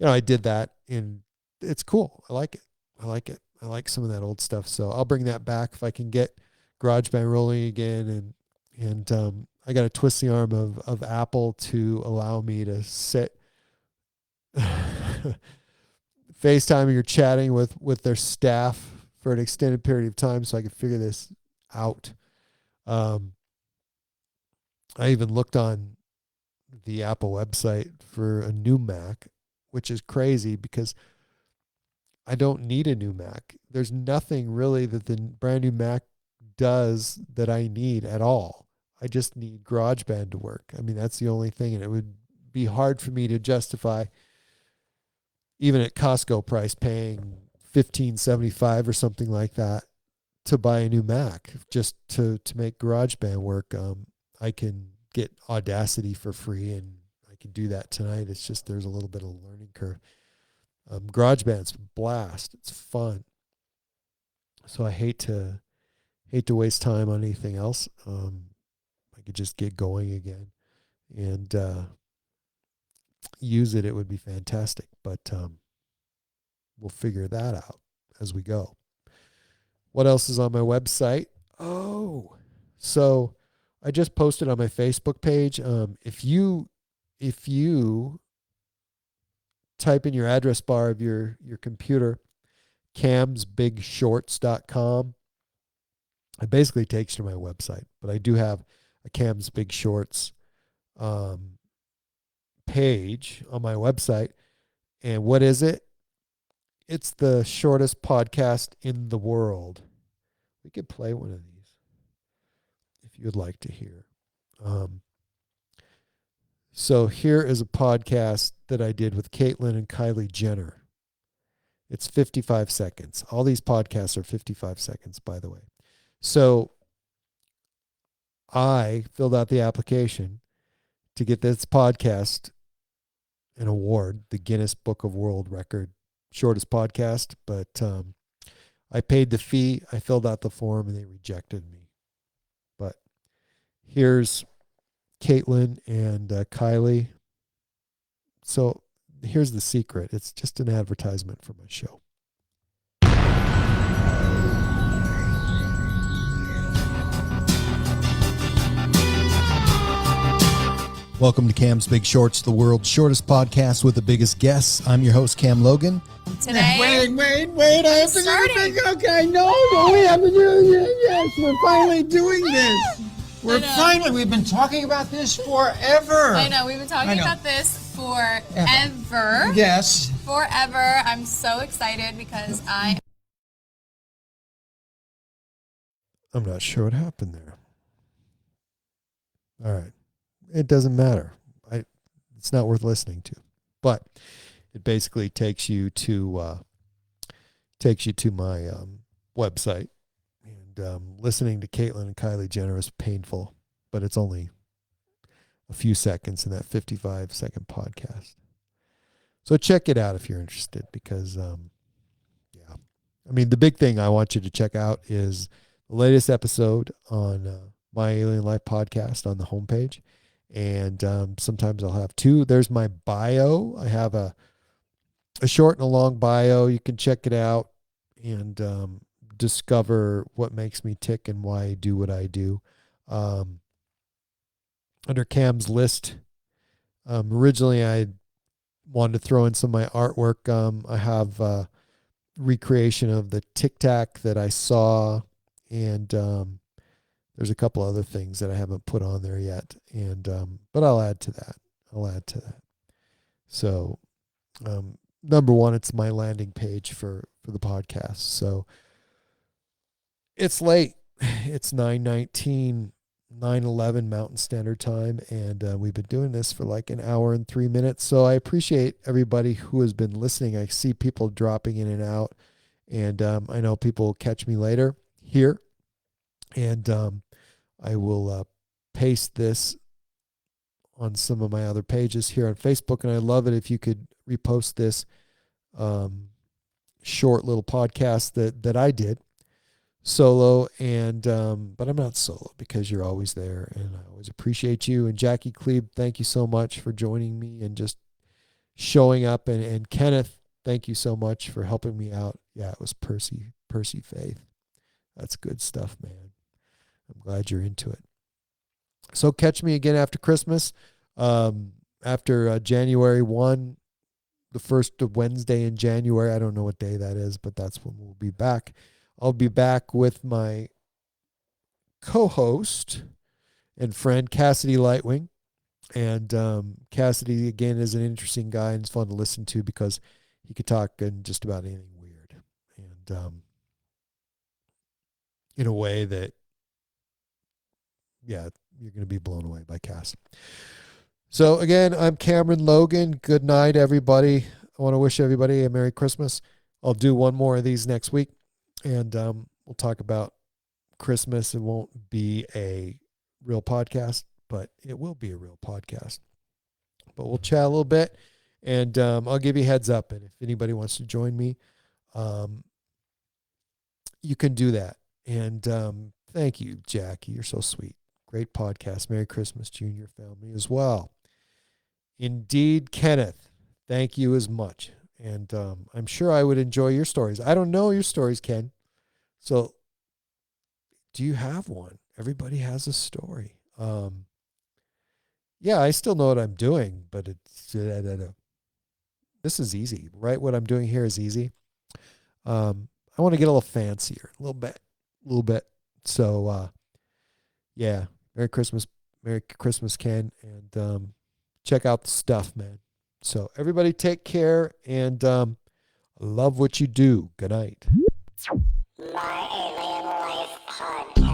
I did that, and it's cool. I like it. I like some of that old stuff. So I'll bring that back if I can get GarageBand rolling again, and I got to twist the arm of Apple to allow me to sit FaceTiming or chatting with their staff for an extended period of time so I could figure this out. I even looked on the Apple website for a new Mac, which is crazy because I don't need a new Mac. There's nothing really that the brand new Mac does that I need at all. I just need GarageBand to work. I mean, that's the only thing, and it would be hard for me to justify, even at Costco price, paying $15.75 or something like that to buy a new Mac just to make GarageBand work. I can get Audacity for free, and I can do that tonight. It's just there's a little bit of a learning curve. GarageBand's a blast. It's fun. So I hate to waste time on anything else. I could just get going again and use it. It would be fantastic. But we'll figure that out as we go. What else is on my website? Oh, so I just posted on my Facebook page. If you type in your address bar of your computer, camsbigshorts.com, it basically takes you to my website. But I do have a Cam's Big Shorts page on my website. And what is it? It's the shortest podcast in the world. We could play one of these if you'd like to hear. So here is a podcast that I did with Caitlin and Kylie Jenner. It's 55 seconds. All these podcasts are 55 seconds, by the way. So I filled out the application to get this podcast an award, the Guinness Book of World Record, shortest podcast. But I paid the fee. I filled out the form, and they rejected me. But here's Caitlin and Kylie. So here's the secret. It's just an advertisement for my show. Welcome to Cam's Big Shorts, the world's shortest podcast with the biggest guests. I'm your host, Cam Logan. Today, Wait! I have to do the thing. Okay, no, but we have to do it. Yes, we're finally doing this. We've been talking about this forever. I know, we've been talking about this forever. Yes. Forever. I'm so excited because I'm not sure what happened there. All right. It doesn't matter. It's not worth listening to. But it basically takes you to my website. And listening to Caitlin and Kylie Jenner is painful, but it's only a few seconds in that 55-second podcast. So check it out if you're interested, because, I mean, the big thing I want you to check out is the latest episode on My Alien Life podcast on the homepage. And sometimes I'll have two. There's my bio. I have a short and a long bio. You can check it out and discover what makes me tick and why I do what I do. Under Cam's list, originally I wanted to throw in some of my artwork. I have recreation of the Tic Tac that I saw, and there's a couple other things that I haven't put on there yet, and but I'll add to that. So, number one, it's my landing page for the podcast. So it's late. It's 9:19, 9:11 Mountain Standard Time, and we've been doing this for like an hour and 3 minutes. So I appreciate everybody who has been listening. I see people dropping in and out, and I know people will catch me later here. And I will paste this on some of my other pages here on Facebook. And I'd love it if you could repost this short little podcast that I did solo. And but I'm not solo because you're always there, and I always appreciate you. And Jackie Klebe, thank you so much for joining me and just showing up. And Kenneth, thank you so much for helping me out. Yeah, it was Percy Faith. That's good stuff, man. I'm glad you're into it. So catch me again after Christmas. After January 1 the first Wednesday in January. I don't know what day that is, but that's when we'll be back. I'll be back with my co-host and friend Cassidy Lightwing. And Cassidy, again, is an interesting guy, and it's fun to listen to because he could talk in just about anything weird. And in a way that, yeah, you're going to be blown away by Cass. So, again, I'm Cameron Logan. Good night, everybody. I want to wish everybody a Merry Christmas. I'll do one more of these next week, and we'll talk about Christmas. It won't be a real podcast, but it will be a real podcast. But we'll chat a little bit, and I'll give you a heads up. And if anybody wants to join me, you can do that. And thank you, Jackie. You're so sweet. Great podcast. Merry Christmas to you and your family as well. Indeed, Kenneth, thank you as much. And I'm sure I would enjoy your stories. I don't know your stories, Ken. So do you have one? Everybody has a story. Yeah, I still know what I'm doing, but this is easy, right? What I'm doing here is easy. I want to get a little fancier, a little bit. So, yeah, Merry Christmas, Ken, and check out the stuff, man. So everybody take care, and love what you do. Good night. My Alien Life Podcast.